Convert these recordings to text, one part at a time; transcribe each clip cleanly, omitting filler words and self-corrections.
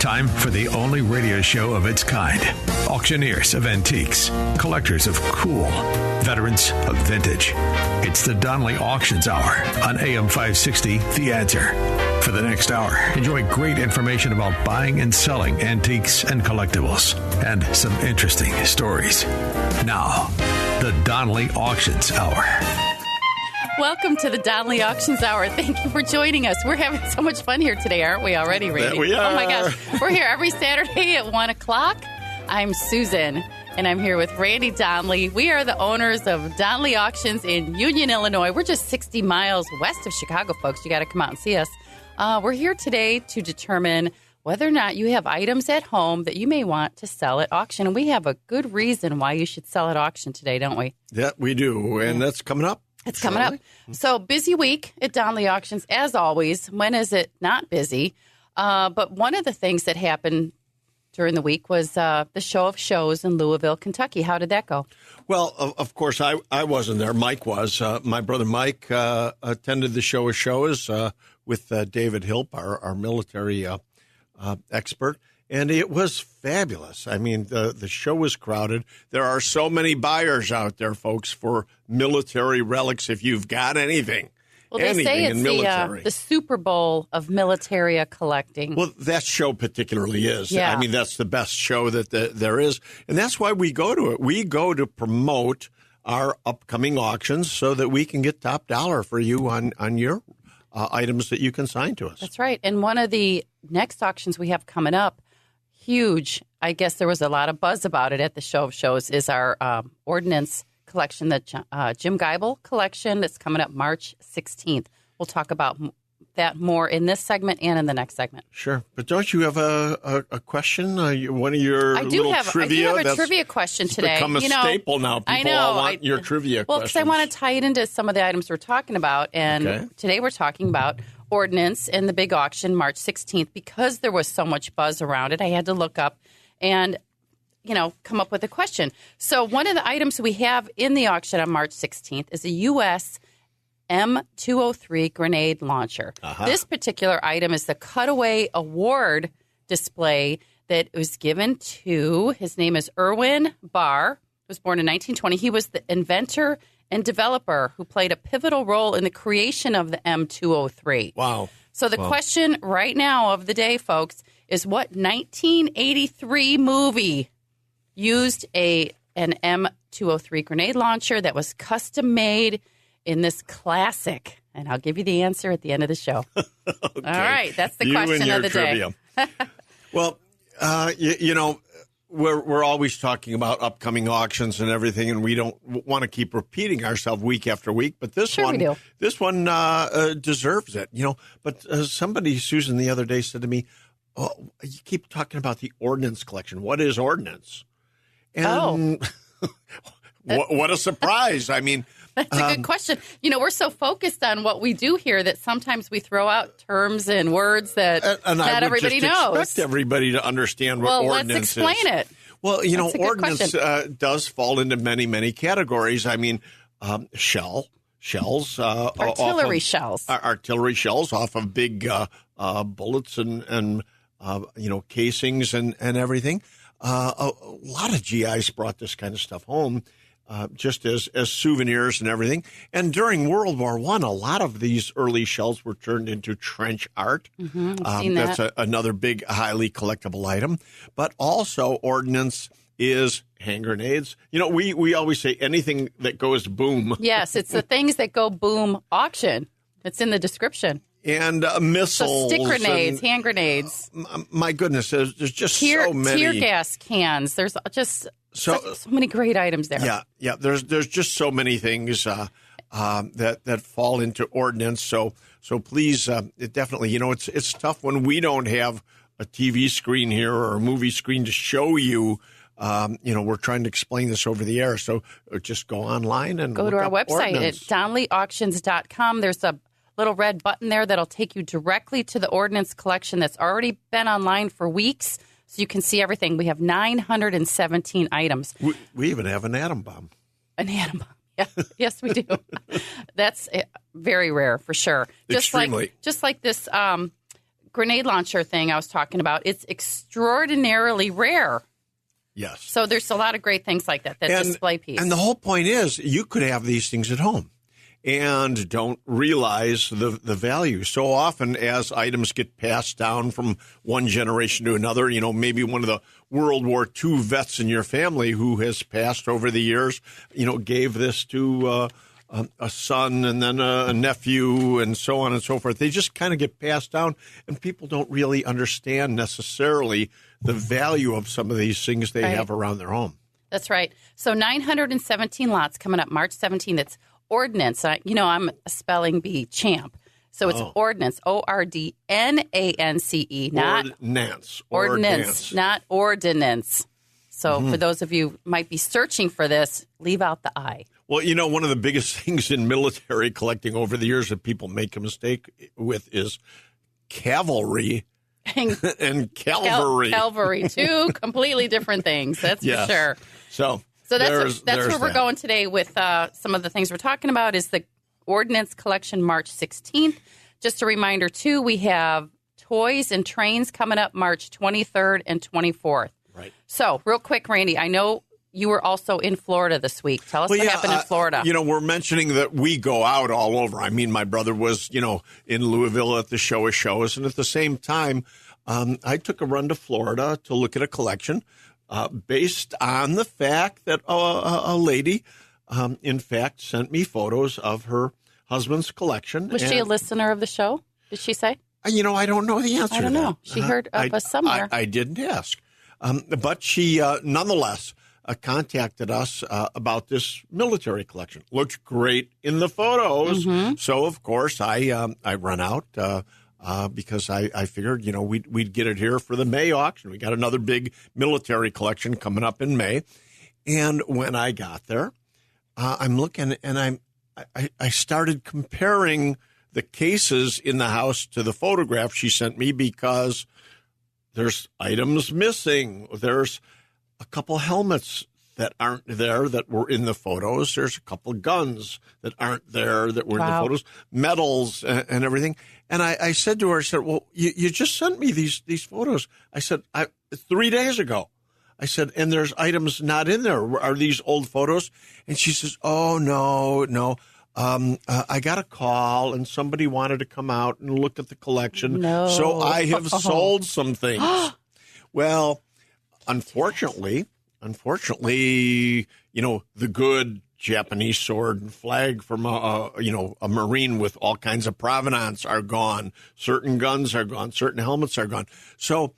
Time for the only radio show of its kind. Auctioneers of antiques, collectors of cool, veterans of vintage. It's the Donley Auctions Hour on AM 560, The Answer. For the next hour, enjoy great information about buying and selling antiques and collectibles, and some interesting stories. Now, the Donley Auctions Hour. Welcome to the Donley Auctions Hour. Thank you for joining us. We're having so much fun here today, aren't we already, Randy? Yeah, we are. Oh, my gosh. We're here every Saturday at 1 o'clock. I'm Susan, and I'm here with Randy Donley. We are the owners of Donley Auctions in Union, Illinois. We're just 60 miles west of Chicago, folks. You got to come out and see us. We're here today to determine whether or not you have items at home that you may want to sell at auction. And we have a good reason why you should sell at auction today, don't we? Yeah, we do. And that's coming up. It's coming up. So busy week at Donley Auctions, as always. When is it not busy? But one of the things that happened during the week was the Show of Shows in Louisville, Kentucky. How did that go? Well, of course, I wasn't there. Mike was. My brother Mike attended the Show of Shows with David Hilp, our military expert. And it was fabulous. I mean, the show was crowded. There are so many buyers out there, folks, for military relics if you've got anything. Well, they say it's the Super Bowl of military collecting. Well, that show particularly is. Yeah. I mean, that's the best show that there is. And that's why we go to it. We go to promote our upcoming auctions so that we can get top dollar for you on your items that you consign to us. That's right. And one of the next auctions we have coming up, huge, I guess there was a lot of buzz about it at the Show of Shows, is our ordnance collection, the Jim Geibel collection that's coming up March 16th. We'll talk about that more in this segment and in the next segment. Sure. But don't you have a question? One of your little trivia? I do have a trivia question today. It's become a staple now. People all want your trivia questions. Well, because I want to tie it into some of the items we're talking about. And today we're talking about ordnance in the big auction March 16th. Because there was so much buzz around it, I had to look up and come up with a question. So one of the items we have in the auction on March 16th is a U.S. M203 grenade launcher. Uh-huh. This particular item is the Cutaway Award display that was given to, his name is Erwin Barr, was born in 1920. He was the inventor and developer who played a pivotal role in the creation of the M203. Wow. So the question right now of the day, folks, is what 1983 movie used an M203 grenade launcher that was custom made in this classic? And I'll give you the answer at the end of the show. Okay. All right. That's the question of the day. Well, we're always talking about upcoming auctions and everything, and we don't want to keep repeating ourselves week after week. But this one deserves it, But somebody, Susan, the other day said to me, "Oh, you keep talking about the ordnance collection. What is ordnance?" And what a surprise! I mean. That's a good question. We're so focused on what we do here that sometimes we throw out terms and words that not everybody knows. I expect everybody to understand what ordnance is. Well, let's explain it. Well, ordnance does fall into many, many categories. I mean, shells. Artillery shells. Artillery shells off of big bullets and casings and everything. A lot of GIs brought this kind of stuff home. Just as souvenirs and everything. And during World War I, a lot of these early shells were turned into trench art. Mm-hmm, that's another big, highly collectible item. But also ordnance is hand grenades. We always say anything that goes boom. Yes, it's the things that go boom auction. It's in the description. And missiles. So stick grenades, hand grenades. My goodness, there's just so many. Tear gas cans. There's just... So many great items there. Yeah. There's just so many things that fall into ordnance. So please, it definitely, it's tough when we don't have a TV screen here or a movie screen to show you. We're trying to explain this over the air. So just go online and go to our website ordnance. at donleyauctions.com. There's a little red button there that'll take you directly to the ordnance collection that's already been online for weeks. So you can see everything. We have 917 items. We even have an atom bomb. An atom bomb. Yeah. Yes, we do. That's very rare for sure. Extremely. Just like this grenade launcher thing I was talking about, it's extraordinarily rare. Yes. So there's a lot of great things like that display piece. And the whole point is you could have these things at home and don't realize the value. So often as items get passed down from one generation to another, maybe one of the World War II vets in your family who has passed over the years, gave this to a son and then a nephew and so on and so forth. They just kind of get passed down, and people don't really understand necessarily the value of some of these things they have around their home. That's right. So 917 lots coming up March 17th. It's ordinance. I'm a spelling bee champ. So it's ordinance, ORDNANCE, not ordinance, not ordinance. So for those of you who might be searching for this, leave out the I. Well, one of the biggest things in military collecting over the years that people make a mistake with is cavalry and cavalry. Cavalry, two completely different things. That's for sure. So that's where we're going today with some of the things we're talking about is the Ordnance Collection March 16th. Just a reminder, too, we have toys and trains coming up March 23rd and 24th. Right. So real quick, Randy, I know you were also in Florida this week. Tell us what happened in Florida. We're mentioning that we go out all over. I mean, my brother was, in Louisville at the Show of Shows. And at the same time, I took a run to Florida to look at a collection based on the fact that a lady, in fact, sent me photos of her husband's collection. Was she a listener of the show? Did she say? I don't know the answer to that. I don't know. She heard of us somewhere. I didn't ask. But she nonetheless contacted us about this military collection. Looked great in the photos. Mm-hmm. So, of course, I run out because I figured, we'd get it here for the May auction. We got another big military collection coming up in May. And when I got there, I'm looking and I started comparing the cases in the house to the photograph she sent me because there's items missing. There's a couple helmets that aren't there that were in the photos. There's a couple guns that aren't there that were in the photos, medals and everything. And I said to her, I said, well, you just sent me these photos. I said, 3 days ago. I said, and there's items not in there. Are these old photos? And she says, oh, no. I got a call and somebody wanted to come out and look at the collection. No. So I have sold some things. Well, unfortunately, the good Japanese sword and flag from a Marine with all kinds of provenance are gone. Certain guns are gone. Certain helmets are gone. So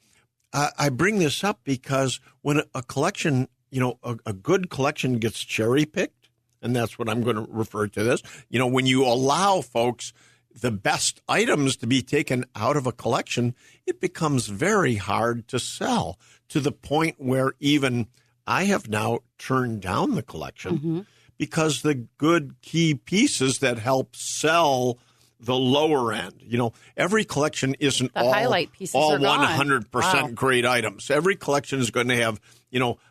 I bring this up because when a collection, a good collection gets cherry picked, and that's what I'm going to refer to this. When you allow folks the best items to be taken out of a collection, it becomes very hard to sell to the point where even I have now turned down the collection because the good key pieces that help sell the lower end. Every collection isn't all 100% great items. Every collection is going to have,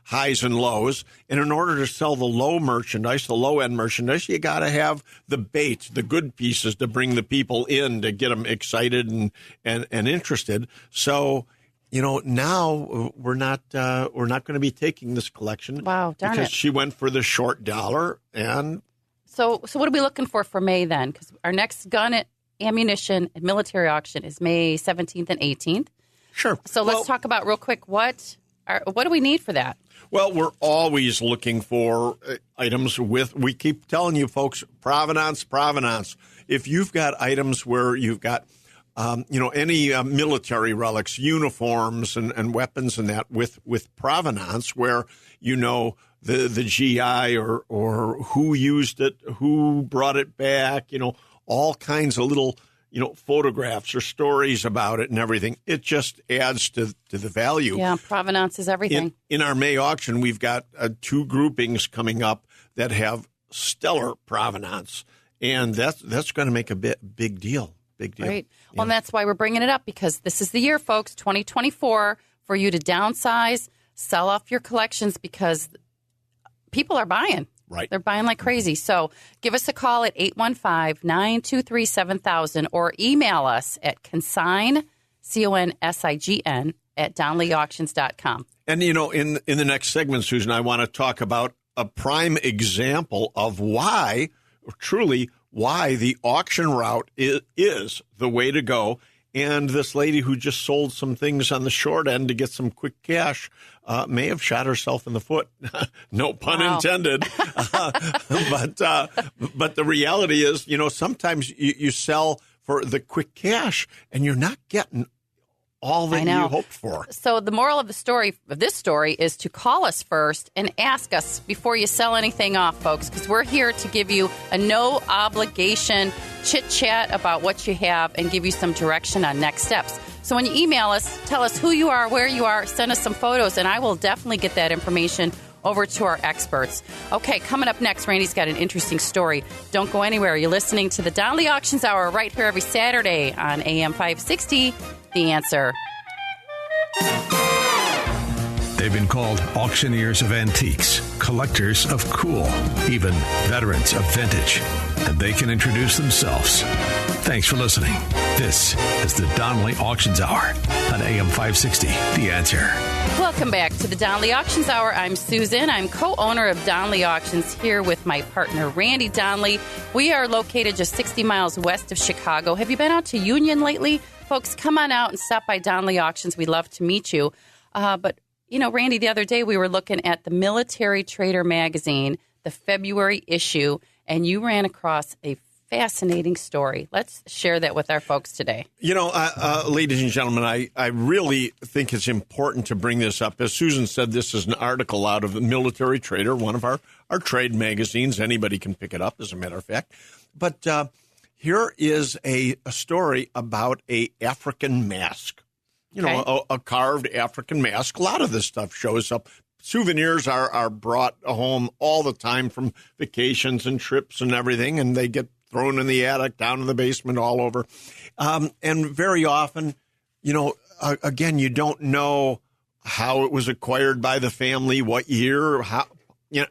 highs and lows. And in order to sell the low merchandise, the low-end merchandise, you got to have the bait, the good pieces to bring the people in to get them excited and interested. So, now we're not going to be taking this collection. Wow, darn because it. she went for the short dollar and. So what are we looking for May then? Because our next gun, ammunition, and military auction is May 17th and 18th. Sure. So let's talk about real quick what do we need for that? Well, we're always looking for items we keep telling you folks, provenance. If you've got items where you've got, any military relics, uniforms and weapons and that with provenance where, the GI or who used it, who brought it back, all kinds of little, photographs or stories about it and everything. It just adds to the value. Yeah, provenance is everything. In our May auction, we've got 2 groupings coming up that have stellar provenance, and that's going to make a big deal. Big deal. Right. Well, and that's why we're bringing it up, because this is the year, folks, 2024, for you to downsize, sell off your collections, because people are buying. Right. They're buying like crazy. So give us a call at 815-923-7000 or email us at consignors CONSIGN at DonleyAuctions.com. And, in the next segment, Susan, I want to talk about a prime example of why the auction route is the way to go. And this lady who just sold some things on the short end to get some quick cash may have shot herself in the foot. No pun intended. But the reality is, sometimes you sell for the quick cash and you're not getting all that you hoped for. So the moral of this story is to call us first and ask us before you sell anything off, folks, because we're here to give you a no obligation chit-chat about what you have and give you some direction on next steps. So when you email us, tell us who you are, where you are, send us some photos, and I will definitely get that information over to our experts. Okay, coming up next, Randy's got an interesting story. Don't go anywhere. You're listening to the Donley Auctions Hour right here every Saturday on AM 560, The Answer. They've been called auctioneers of antiques, collectors of cool, even veterans of vintage. And they can introduce themselves. Thanks for listening. This is the Donley Auctions Hour on AM 560, The Answer. Welcome back to the Donley Auctions Hour. I'm Susan. I'm co-owner of Donley Auctions here with my partner, Randy Donley. We are located just 60 miles west of Chicago. Have you been out to Union lately? Folks, come on out and stop by Donley Auctions. We'd love to meet you. But Randy, the other day we were looking at the Military Trader magazine, the February issue, and you ran across a fascinating story. Let's share that with our folks today. Ladies and gentlemen, I really think it's important to bring this up. As Susan said, this is an article out of the Military Trader, one of our trade magazines. Anybody can pick it up, as a matter of fact. But here is a story about a African mask. A carved African mask. A lot of this stuff shows up. Souvenirs are brought home all the time from vacations and trips and everything, and they get thrown in the attic, down in the basement, all over. And very often, again, you don't know how it was acquired by the family, what year, how,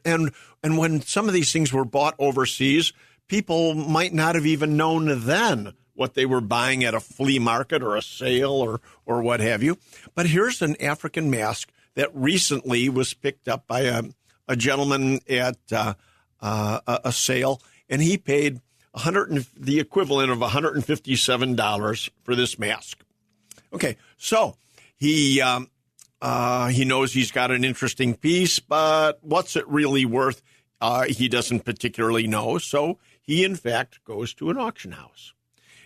and when some of these things were bought overseas, people might not have even known then what they were buying at a flea market or a sale or what have you. But here's an African mask that recently was picked up by a gentleman at a sale, and he paid the equivalent of $157 for this mask. Okay, so he knows he's got an interesting piece, but what's it really worth? He doesn't particularly know, so he, in fact, goes to an auction house.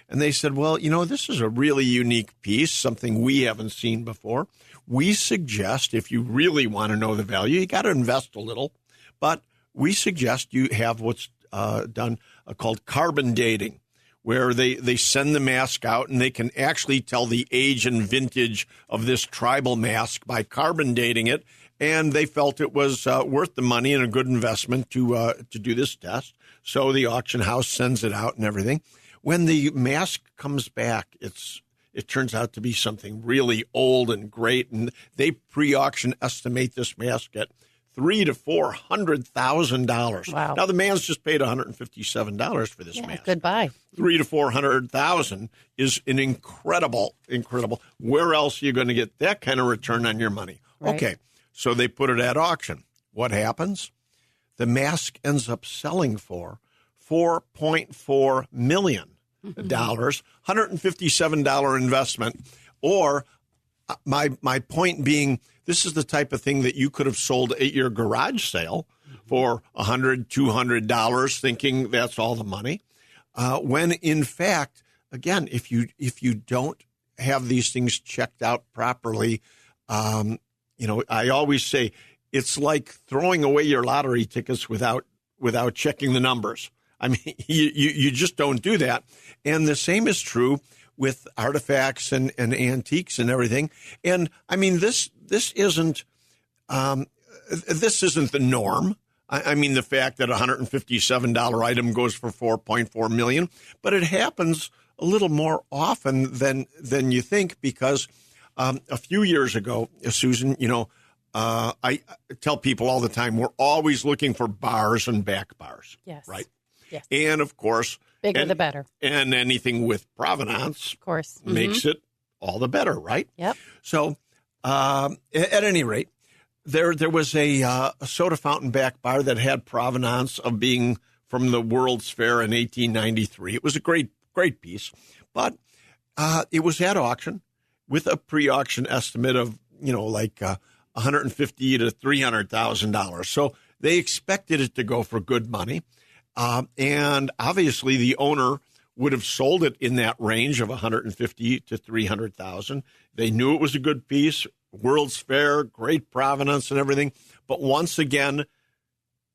And they said, well, this is a really unique piece, something we haven't seen before. We suggest, if you really want to know the value, you got to invest a little. But we suggest you have what's done called carbon dating, where they send the mask out and they can actually tell the age and vintage of this tribal mask by carbon dating it. And they felt it was worth the money and a good investment to do this test. So the auction house sends it out and everything. When the mask comes back, it turns out to be something really old and great, and they pre-auction estimate this mask at $300,000 to $400,000. Wow! Now the man's just paid $157 for this mask. Good buy. $300,000 to $400,000 is an incredible. Where else are you going to get that kind of return on your money? Right. Okay, so they put it at auction. What happens? The mask ends up selling for $4.4 million. $157 investment. Or my point being, this is the type of thing that you could have sold at your garage sale for $100, $200, thinking that's all the money. When in fact, again, if you don't have these things checked out properly, I always say it's like throwing away your lottery tickets without checking the numbers. I mean, you just don't do that. And the same is true with artifacts and antiques and everything. And I mean, this isn't the norm. I mean, the fact that a $157 item goes for $4.4 million, but it happens a little more often than you think, because a few years ago, Susan, I tell people all the time, we're always looking for bars and back bars. Yes. Right. Yes. And of course, bigger the better. And anything with provenance, of course, makes it all the better, right? Yep. So at any rate, there was a soda fountain back bar that had provenance of being from the World's Fair in 1893. It was a great piece, but it was at auction with a pre-auction estimate of, like $150,000 to $300,000. So they expected it to go for good money. And obviously the owner would have sold it in that range of $150,000 to $300,000. They knew it was a good piece, World's Fair, great provenance and everything. But once again,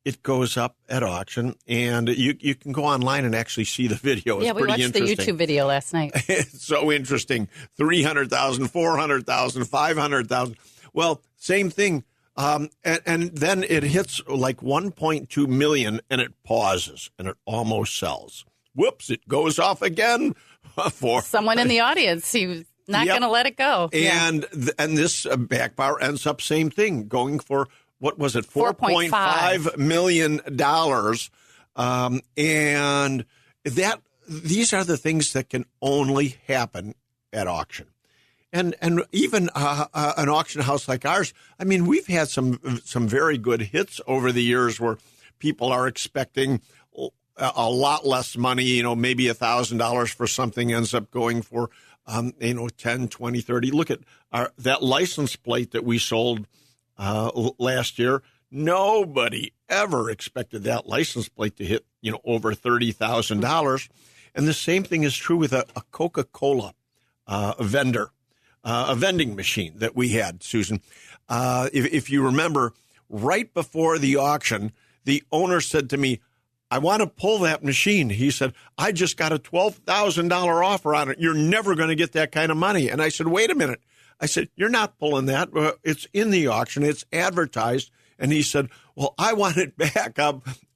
it goes up at auction, and you can go online and actually see the video. It's we watched the YouTube video last night. It's so interesting. $300,000, $400,000, $500,000. Well, same thing. And then it hits like $1.2 million, and it pauses, and it almost sells. Whoops! It goes off again for someone in the audience. He was not going to let it go. And this back bar ends up same thing, going for. What was it? $4.5 million. And these are the things that can only happen at auction. And even an auction house like ours, I mean, we've had some very good hits over the years where people are expecting a lot less money, maybe $1,000 for something ends up going for, 10, 20, 30. Look at that license plate that we sold last year. Nobody ever expected that license plate to hit, over $30,000. And the same thing is true with a Coca-Cola vendor, a vending machine that we had, Susan. If you remember, right before the auction, the owner said to me, I want to pull that machine. He said, I just got a $12,000 offer on it. You're never going to get that kind of money. And I said, wait a minute. I said, you're not pulling that. It's in the auction. It's advertised. And he said, well, I want it back.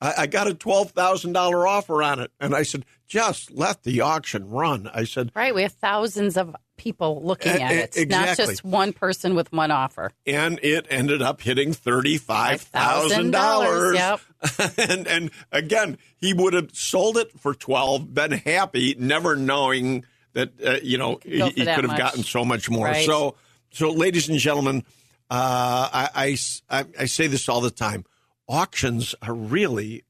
I got a $12,000 offer on it. And I said, just let the auction run. I said, right. We have thousands of people looking at it, exactly. Not just one person with one offer. And it ended up hitting $35,000. Yep. and again, he would have sold it for $12,000, been happy, never knowing that, he could have gotten so much more. Right. So, ladies and gentlemen, I say this all the time. Auctions are really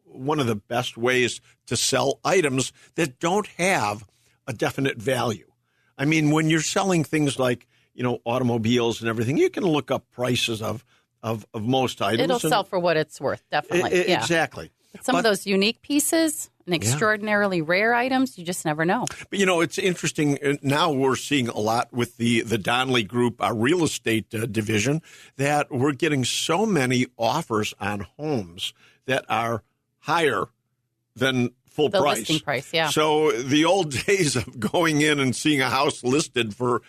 one of the best ways to sell items that don't have a definite value. I mean, when you're selling things like, automobiles and everything, you can look up prices of most items. It'll sell for what it's worth, definitely. Exactly. But some of those unique pieces and extraordinarily rare items, you just never know. But, it's interesting. Now we're seeing a lot with the Donley Group, our real estate division, that we're getting so many offers on homes that are higher than full the price. Listing price, yeah. So the old days of going in and seeing a house listed for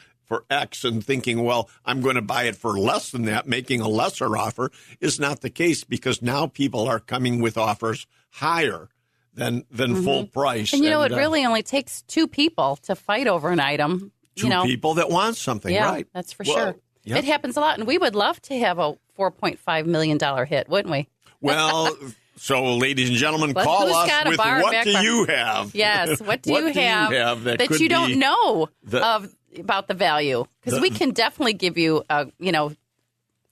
X and thinking, well, I'm going to buy it for less than that, making a lesser offer, is not the case, because now people are coming with offers higher than full price. And it really only takes two people to fight over an item. Two people that want something, right? That's for sure. Yep. It happens a lot, and we would love to have a $4.5 million hit, wouldn't we? Well, so ladies and gentlemen, call us with what do you have? Yes, what do you have that you don't know about the value? Because we can definitely give you an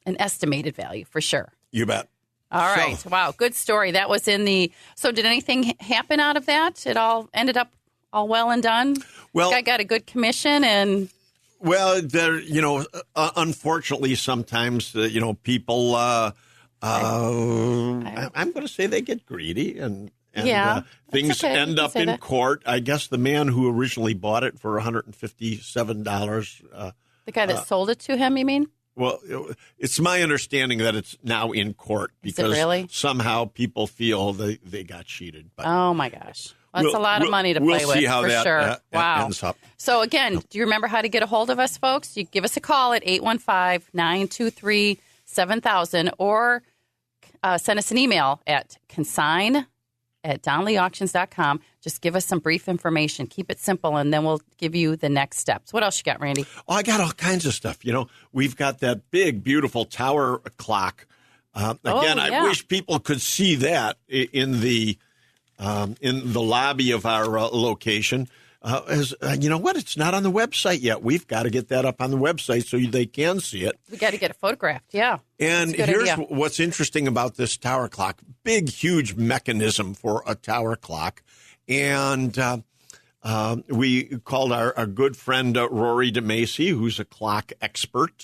estimated value for sure. You bet. All right. So, wow. Good story. That was in the. So did anything happen out of that? It all ended up all well and done? Well, I got a good commission and. Well, there, unfortunately, sometimes, people, I'm going to say they get greedy and things end up in court. I guess the man who originally bought it for $157. The guy that sold it to him, you mean? Well, it's my understanding that it's now in court because somehow people feel they got cheated. But oh, my gosh. That's a lot of money to play with. We'll see how that wow. ends up. So, again, do you remember how to get a hold of us, folks? You give us a call at 815-923-7000 or send us an email at consign@donleyauctions.com. Just give us some brief information. Keep it simple, and then we'll give you the next steps. What else you got, Randy? Oh, I got all kinds of stuff. We've got that big, beautiful tower clock. I wish people could see that in the lobby of our location. you know what? It's not on the website yet. We've got to get that up on the website so they can see it. We got to get it photographed, yeah. And here's what's interesting about this tower clock. Big, huge mechanism for a tower clock. And we called our good friend Rory DeMacy, who's a clock expert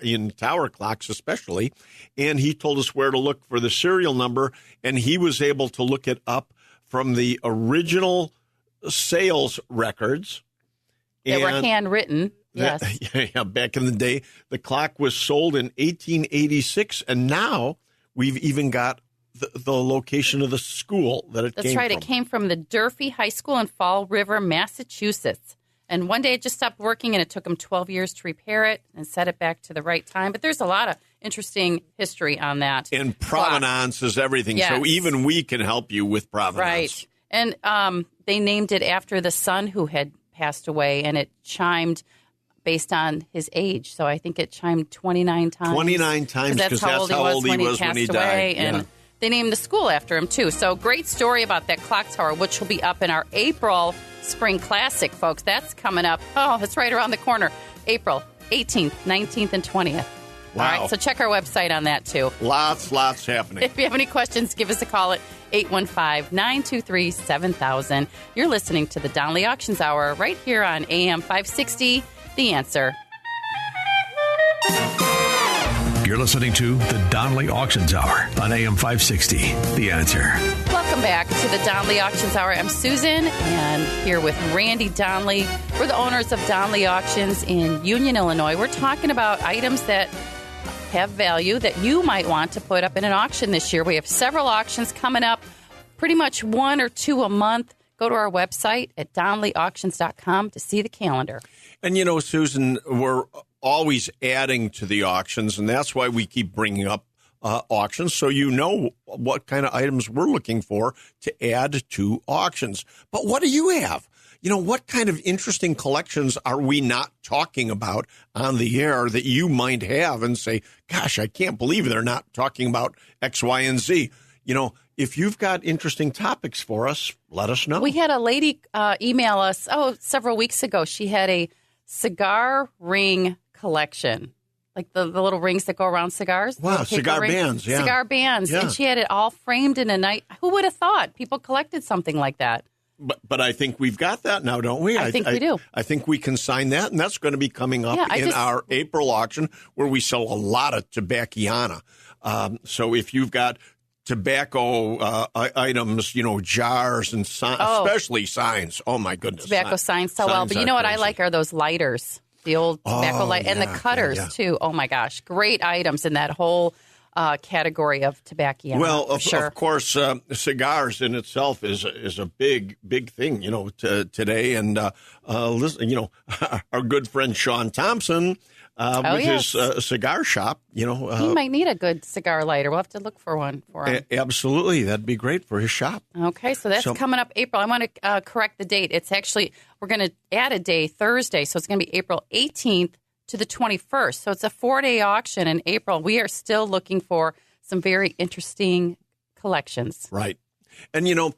in tower clocks especially, and he told us where to look for the serial number, and he was able to look it up from the original sales records. They were handwritten, yes. Yeah, back in the day. The clock was sold in 1886, and now we've even got the location of the school that it came from. That's right. It came from the Durfee High School in Fall River, Massachusetts. And one day it just stopped working, and it took them 12 years to repair it and set it back to the right time. But there's a lot of interesting history on that. And provenance is everything. Yes. So even we can help you with provenance. Right. And they named it after the son who had passed away, and it chimed based on his age. So I think it chimed 29 times. 29 times, because that's how old he was when he died. And they named the school after him, too. So great story about that clock tower, which will be up in our April Spring Classic, folks. That's coming up. Oh, that's right around the corner. April 18th, 19th, and 20th. Wow. All right, so check our website on that, too. Lots happening. If you have any questions, give us a call at 815-923-7000. You're listening to the Donley Auctions Hour right here on AM 560, The Answer. You're listening to the Donley Auctions Hour on AM 560, The Answer. Welcome back to the Donley Auctions Hour. I'm Susan, and here with Randy Donley. We're the owners of Donley Auctions in Union, Illinois. We're talking about items that have value that you might want to put up in an auction this year. We have several auctions coming up, pretty much 1 or 2 a month. Go to our website at donleyauctions.com to see the calendar. And, you know, Susan, we're always adding to the auctions, and that's why we keep bringing up auctions, so you know what kind of items we're looking for to add to auctions. But what do you have? You know, what kind of interesting collections are we not talking about on the air that you might have and say, gosh, I can't believe they're not talking about X, Y, and Z? You know, if you've got interesting topics for us, let us know. We had a lady email us, several weeks ago. She had a cigar ring collection, like the little rings that go around cigars. Wow, cigar bands, yeah. Cigar bands, yeah. And she had it all framed in a night. Who would have thought people collected something like that? But I think we've got that now, don't we? I think we do. I think we can sign that, and that's going to be coming up in our April auction where we sell a lot of tobacciana. So if you've got tobacco items, you know, jars and especially signs. Oh, my goodness. Tobacco signs so well. But you know what I like are those lighters, the old tobacco light, and the cutters, too. Oh, my gosh. Great items in that whole category of tobacco. Well, of course, cigars in itself is a big thing, you know, today. And listen, you know, our good friend Sean Thompson with his cigar shop, you know, he might need a good cigar lighter. We'll have to look for one for him. Absolutely, that'd be great for his shop. Okay, so that's coming up April. I want to correct the date. It's actually we're going to add a day, Thursday, so it's going to be April 18th. To the 21st. So it's a 4-day auction in April. We are still looking for some very interesting collections. Right. And, you know,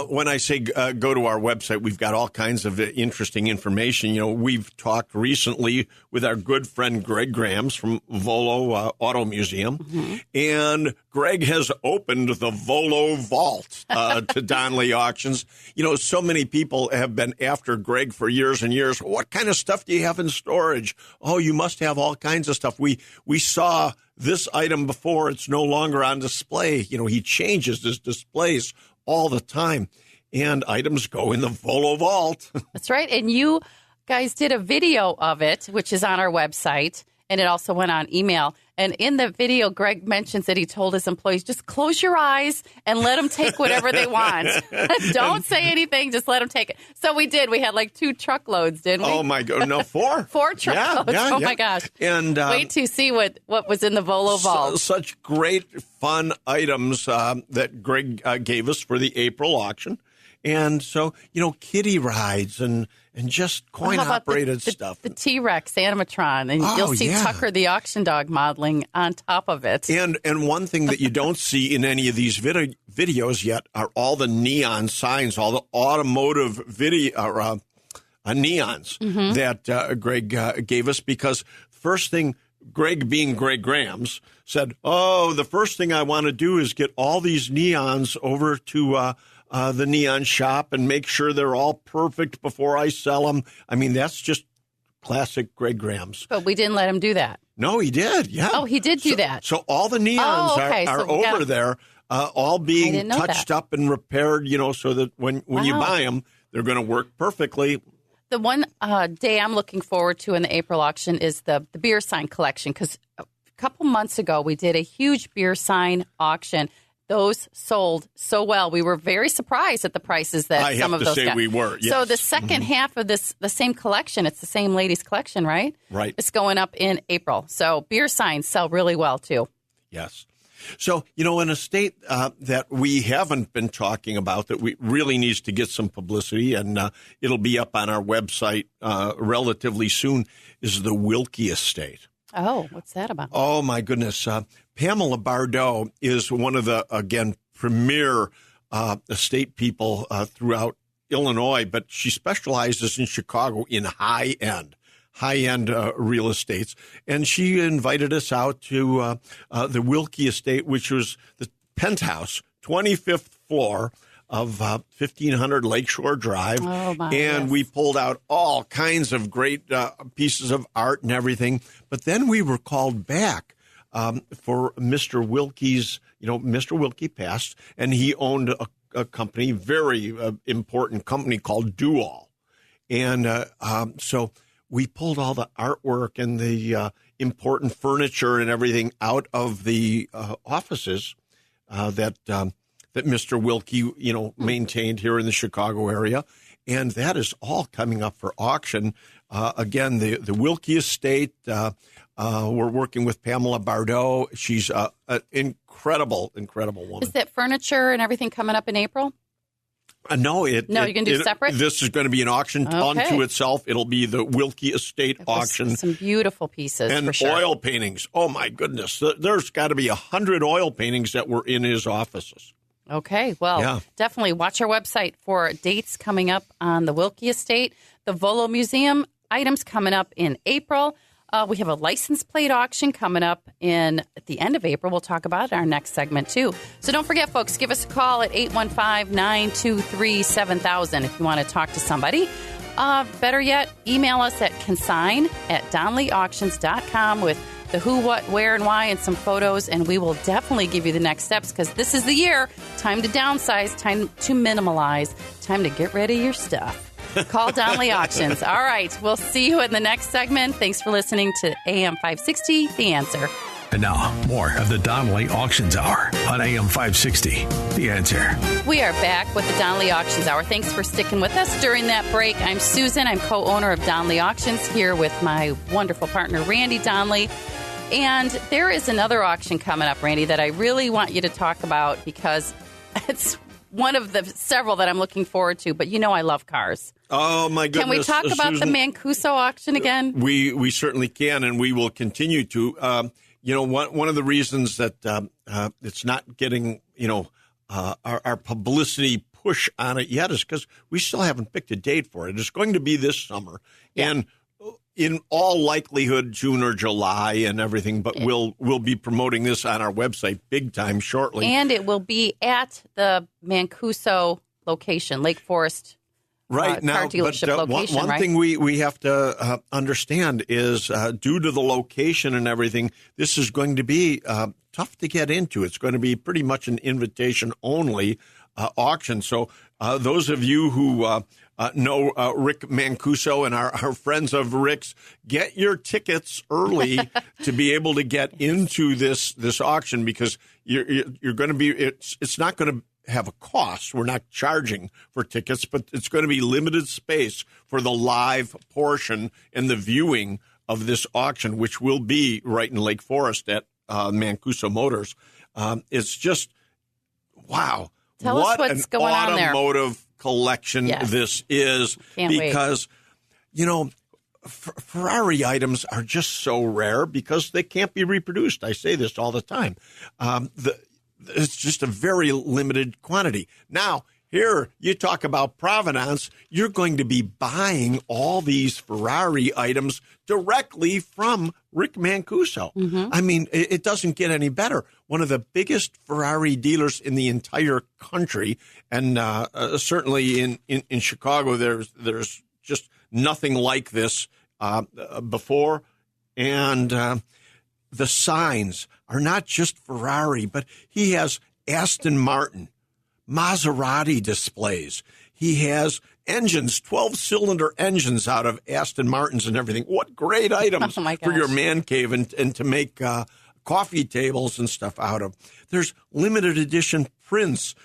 when I say go to our website, we've got all kinds of interesting information. You know, we've talked recently with our good friend Greg Grams from Volo Auto Museum. Mm-hmm. And Greg has opened the Volo Vault to Donley Auctions. You know, so many people have been after Greg for years and years. What kind of stuff do you have in storage? Oh, you must have all kinds of stuff. We saw this item before. It's no longer on display. You know, he changes his displays all the time, and items go in the Volo Vault. That's right. And you guys did a video of it, which is on our website, and it also went on email. And in the video, Greg mentions that he told his employees, just close your eyes and let them take whatever they want. Don't say anything. Just let them take it. So we did. We had like 2 truckloads, didn't we? Oh, my God. No, 4. 4 truckloads. Yeah, my gosh. And wait to see what was in the Volo Vault. Such great, fun items that Greg gave us for the April auction. And so, you know, kiddie rides and just coin-operated stuff. The T-Rex animatron, and you'll see Tucker the auction dog modeling on top of it. And one thing that you don't see in any of these videos yet are all the neon signs, all the automotive neons that Greg gave us, because first thing, Greg being Greg Grams, said, the first thing I want to do is get all these neons over to the neon shop and make sure they're all perfect before I sell them. I mean, that's just classic Greg Grams. But we didn't let him do that. No, he did. Yeah. Oh, he did do that. So all the neons are over there, all being touched up and repaired, so that when you buy them, they're going to work perfectly. The one day I'm looking forward to in the April auction is the beer sign collection, because a couple months ago we did a huge beer sign auction. Those sold so well. We were very surprised at the prices that some of those got. I have to say we were, yes. So the second half of the same collection, it's the same ladies' collection, right? Right. It's going up in April. So beer signs sell really well, too. Yes. So, in a state that we haven't been talking about that we really needs to get some publicity, and it'll be up on our website relatively soon, is the Wilkie Estate. Oh, what's that about? Oh, my goodness. Pamela Bardot is one of the, again, premier estate people throughout Illinois, but she specializes in Chicago in high-end real estates. And she invited us out to the Wilkie Estate, which was the penthouse, 25th floor of 1500 Lakeshore Drive. Oh, my, and we pulled out all kinds of great pieces of art and everything. But then we were called back for Mr. Wilkie's, Mr. Wilkie passed, and he owned a company, very important company called Do-All. And so we pulled all the artwork and the important furniture and everything out of the offices that Mr. Wilkie, maintained here in the Chicago area. And that is all coming up for auction. Again, the Wilkie Estate, we're working with Pamela Bardot. She's an incredible woman. Is that furniture and everything coming up in April? No, you're going to do separate? This is going to be an auction unto itself. It'll be the Wilkie Estate auction. Some beautiful pieces, and for sure. Oil paintings. Oh, my goodness. There's got to be 100 oil paintings that were in his offices. Okay, well, definitely watch our website for dates coming up on the Wilkie Estate. The Volo Museum items coming up in April. We have a license plate auction coming up at the end of April. We'll talk about it in our next segment, too. So don't forget, folks, give us a call at 815-923-7000 if you want to talk to somebody. Better yet, email us at consign@donleyauctions.com with the who, what, where, and why, and some photos, and we will definitely give you the next steps, because this is the year. Time to downsize, time to minimalize, time to get rid of your stuff. Call Donley Auctions. All right, we'll see you in the next segment. Thanks for listening to AM 560, The Answer. And now, more of the Donley Auctions Hour on AM 560, The Answer. We are back with the Donley Auctions Hour. Thanks for sticking with us during that break. I'm Susan. I'm co-owner of Donley Auctions, here with my wonderful partner, Randy Donley. And there is another auction coming up, Randy, that I really want you to talk about, because it's one of the several that I'm looking forward to. But I love cars. Oh, my goodness. Can we talk about the Mancuso auction again? We certainly can, and we will continue to. One of the reasons that it's not getting, our publicity push on it yet is because we still haven't picked a date for it. It's going to be this summer. Yeah. And in all likelihood, June or July and everything, but we'll be promoting this on our website big time shortly. And it will be at the Mancuso location, Lake Forest. Right now, car dealership but location, one thing we have to understand is due to the location and everything, this is going to be tough to get into. It's going to be pretty much an invitation-only auction. So those of you who know Rick Mancuso and our friends of Rick's, get your tickets early to be able to get into this auction, because you're going to be it's not going to have a cost. We're not charging for tickets, but it's going to be limited space for the live portion and the viewing of this auction, which will be right in Lake Forest at Mancuso Motors. It's just, wow. Tell us what's going on there. What an automotive collection this is. Because, Ferrari items are just so rare because they can't be reproduced. I say this all the time. It's just a very limited quantity. Now, Here, you talk about provenance, you're going to be buying all these Ferrari items directly from Rick Mancuso. Mm-hmm. I mean, it doesn't get any better. One of the biggest Ferrari dealers in the entire country, and certainly in Chicago, there's just nothing like this before. And the signs are not just Ferrari, but he has Aston Martin, Maserati displays. He has engines, 12-cylinder engines out of Aston Martins and everything. What great items for your man cave and to make coffee tables and stuff out of. There's limited edition prints,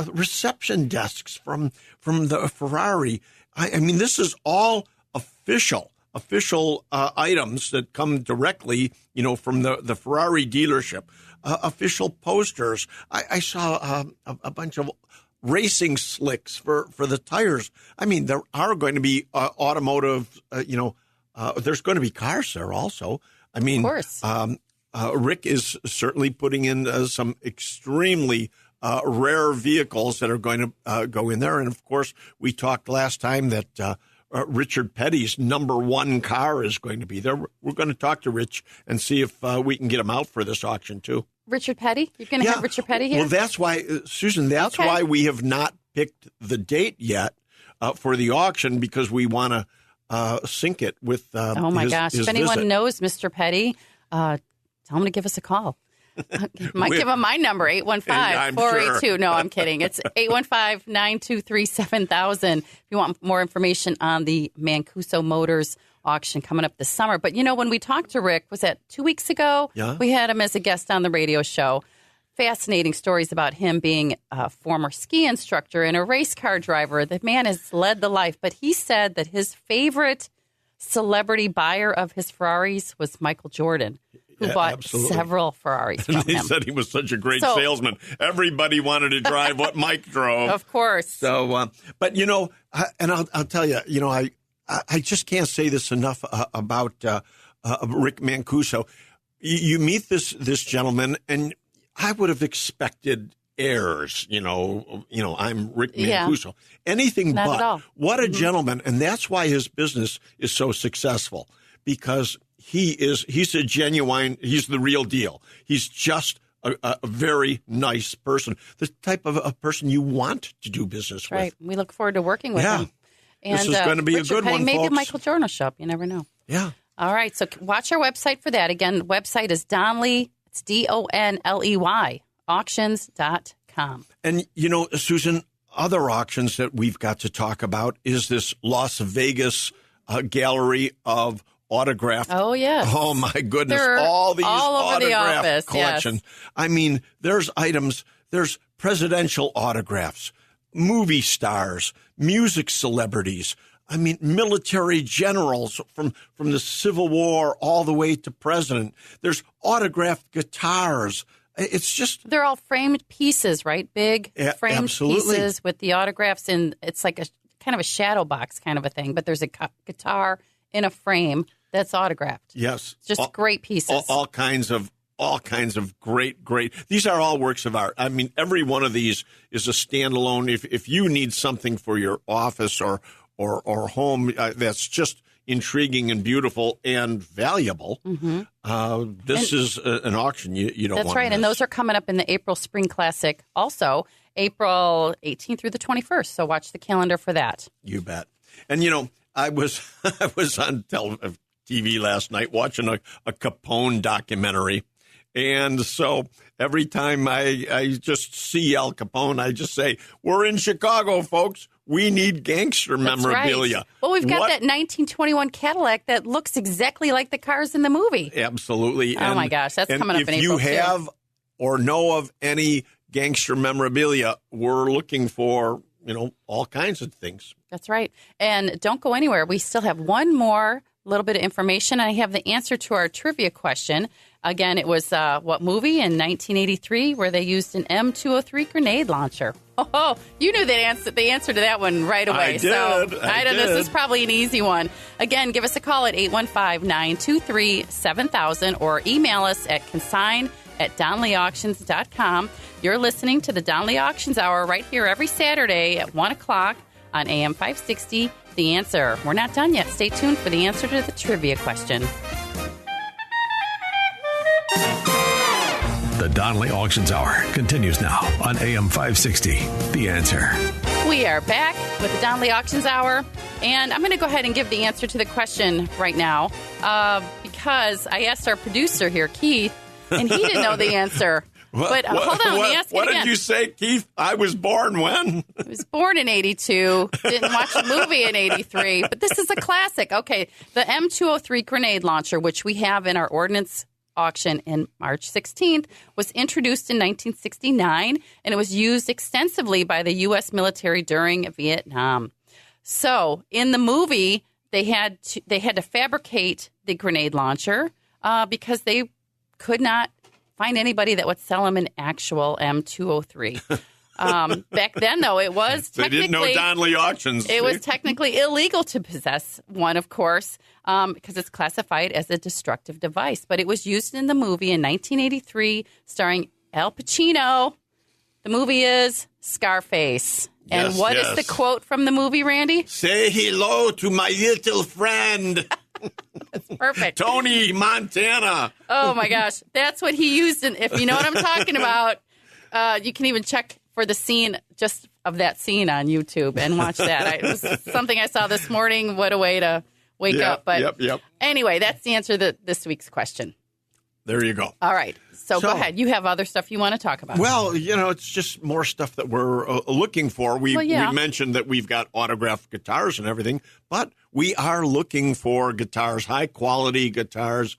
reception desks from the Ferrari. I mean, this is all official items that come directly, from the Ferrari dealership. Official posters. I saw a bunch of racing slicks for the tires. I mean, there are going to be automotive, there's going to be cars there also. I mean, of course. Rick is certainly putting in some extremely rare vehicles that are going to go in there. And, of course, we talked last time that Richard Petty's number one car is going to be there. We're going to talk to Rich and see if we can get him out for this auction, too. Richard Petty? You're going to have Richard Petty here? Well, that's why, Susan, why we have not picked the date yet for the auction, because we want to sync it with oh, my gosh. his if anyone visit. knows Mr. Petty, tell him to give us a call. Might give him my number, 815-482. Sure. No, I'm kidding. It's 815-923-7000 if you want more information on the Mancuso Motors auction coming up this summer. But, when we talked to Rick, was that 2 weeks ago? Yeah. We had him as a guest on the radio show. Fascinating stories about him being a former ski instructor and a race car driver. The man has led the life. But he said that his favorite celebrity buyer of his Ferraris was Michael Jordan, who bought several Ferraris from him. He said he was such a great salesman. Everybody wanted to drive what Mike drove. Of course. So, but, and I'll tell you, I just can't say this enough about Rick Mancuso. You meet this gentleman, and I would have expected heirs. I'm Rick Mancuso. Anything Not but. at all. What a gentleman, and that's why his business is so successful, because he's a genuine. He's the real deal. He's just a very nice person, the type of a person you want to do business with. Right. We look forward to working with him. And, this is going to be Richard a good Petty, one, maybe folks. Michael Jordan will show up. You never know. Yeah. All right. So watch our website for that. Again, the website is Donley. It's DONLEY, auctions.com. And, Susan, other auctions that we've got to talk about is this Las Vegas gallery of autographed. Oh, yes. Oh, my goodness. They're all these all over the autograph office, collections. yes. I mean, there's presidential autographs, movie stars, music celebrities. I mean, military generals from the Civil War all the way to president. There's autographed guitars. It's just... They're all framed pieces, right? Big framed pieces with the autographs. And it's like a kind of a shadow box kind of a thing. But there's a guitar in a frame that's autographed. Yes. Just great pieces. All kinds of great. These are all works of art. I mean, every one of these is a standalone. If you need something for your office or home that's just intriguing and beautiful and valuable, this is an auction you don't want to miss. And those are coming up in the April Spring Classic also, April 18th through the 21st. So watch the calendar for that. You bet. And, I was on TV last night watching a Capone documentary. And so every time I just see Al Capone, I just say, we're in Chicago, folks. We need gangster memorabilia. Right. Well, we've got that 1921 Cadillac that looks exactly like the cars in the movie. Absolutely. Oh, my gosh. That's coming up in April, if you have or know of any gangster memorabilia, we're looking for, all kinds of things. That's right. And don't go anywhere. We still have one more little bit of information. I have the answer to our trivia question. Again, it was what movie in 1983 where they used an M203 grenade launcher? Oh, you knew the answer to that one right away. I did. This is probably an easy one. Again, give us a call at 815-923-7000 or email us at consign at DonleyAuctions.com. You're listening to the Donley Auctions Hour right here every Saturday at 1 o'clock on AM 560, The Answer. We're not done yet. Stay tuned for the answer to the trivia question. The Donley Auctions Hour continues now on AM 560, The Answer. We are back with the Donley Auctions Hour, and I'm going to go ahead and give the answer to the question right now because I asked our producer here, Keith, and he didn't know the answer. But hold on, let me ask you again. What did you say, Keith? I was born when? I was born in 82. Didn't watch the movie in 83. But this is a classic. Okay, the M203 grenade launcher, which we have in our ordnance auction in March 16th, was introduced in 1969, and it was used extensively by the U.S. military during Vietnam. So in the movie, they had to fabricate the grenade launcher because they could not find anybody that would sell them an actual M203. Back then, though, it was they didn't know Donley Auctions. It was technically illegal to possess one, of course, because it's classified as a destructive device. But it was used in the movie in 1983, starring Al Pacino. The movie is Scarface. And yes, what is the quote from the movie, Randy? Say hello to my little friend. That's perfect. Tony Montana. Oh, my gosh. That's what he used. If you know what I'm talking about, you can even check for the scene just of that scene on YouTube and watch that. It was something I saw this morning. What a way to wake up. But anyway, that's the answer to this week's question. There you go. All right. So go ahead. You have other stuff you want to talk about. Well, it's just more stuff that we're looking for. We mentioned that we've got autographed guitars and everything, but we are looking for guitars, high-quality guitars,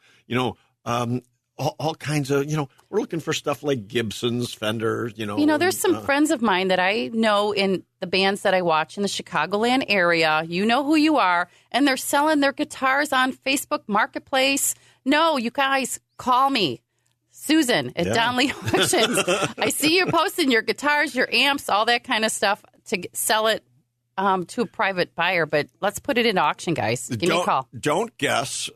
all kinds of, we're looking for stuff like Gibsons, Fenders, there's some friends of mine that I know in the bands that I watch in the Chicagoland area. You know who you are, and they're selling their guitars on Facebook Marketplace. No, you guys, call me. Susan at Donley Auctions. I see you're posting your guitars, your amps, all that kind of stuff to sell it to a private buyer. But let's put it in auction, guys. Give me a call. Don't guess.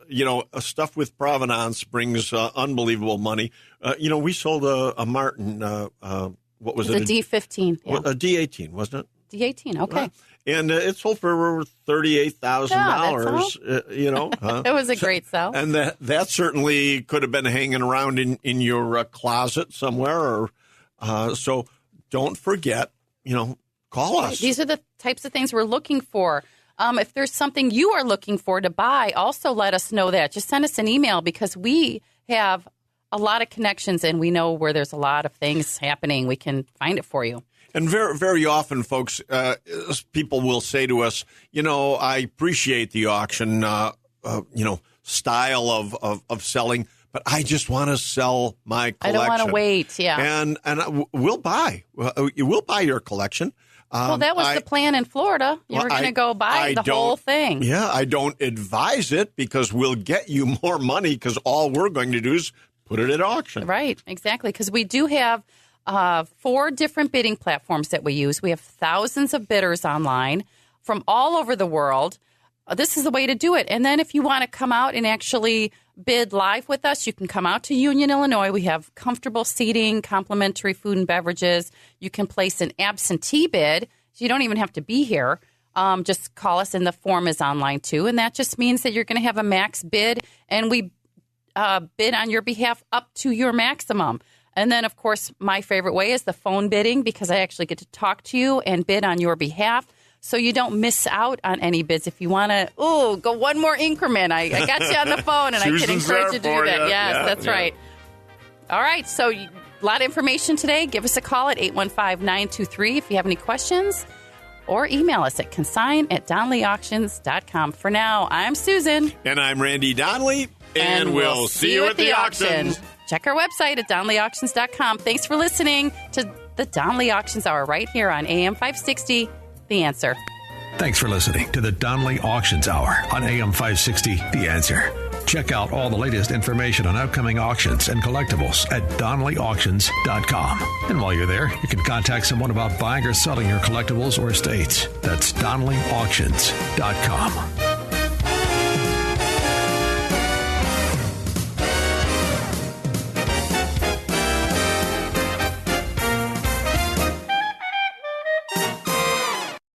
Stuff with provenance brings unbelievable money. We sold a Martin. What was it? A D15. Yeah. A D18, wasn't it? D18. Okay. And it sold for $38,000. It was a great sell. And that certainly could have been hanging around in your closet somewhere. So don't forget, call us. These are the types of things we're looking for. If there's something you are looking for to buy, also let us know that. Just send us an email because we have a lot of connections and we know where there's a lot of things happening. We can find it for you. And very, very often, folks, people will say to us, I appreciate the auction, style of selling, but I just want to sell my collection. I don't want to wait, And we'll buy. We'll buy your collection. Well, that was the plan in Florida. You were going to go buy the whole thing. Yeah, I don't advise it because we'll get you more money because all we're going to do is put it at auction. Right, exactly, because we do have 4 different bidding platforms that we use. We have thousands of bidders online from all over the world. This is the way to do it. And then if you want to come out and actually bid live with us, you can come out to Union, Illinois. We have comfortable seating, complimentary food and beverages. You can place an absentee bid. So you don't even have to be here. Just call us, and the form is online too. And that just means that you're going to have a max bid, and we bid on your behalf up to your maximum. And then, of course, my favorite way is the phone bidding because I actually get to talk to you and bid on your behalf so you don't miss out on any bids. If you want to, go one more increment, I got you on the phone and I can encourage you to do that. Yes, that's right. All right. So a lot of information today. Give us a call at 815-923 if you have any questions, or email us at consign@donleyauctions.com. For now, I'm Susan. And I'm Randy Donley. And we'll see you at the auction. Check our website at DonleyAuctions.com. Thanks for listening to the Donley Auctions Hour right here on AM 560, The Answer. Thanks for listening to the Donley Auctions Hour on AM 560, The Answer. Check out all the latest information on upcoming auctions and collectibles at DonleyAuctions.com. And while you're there, you can contact someone about buying or selling your collectibles or estates. That's DonleyAuctions.com.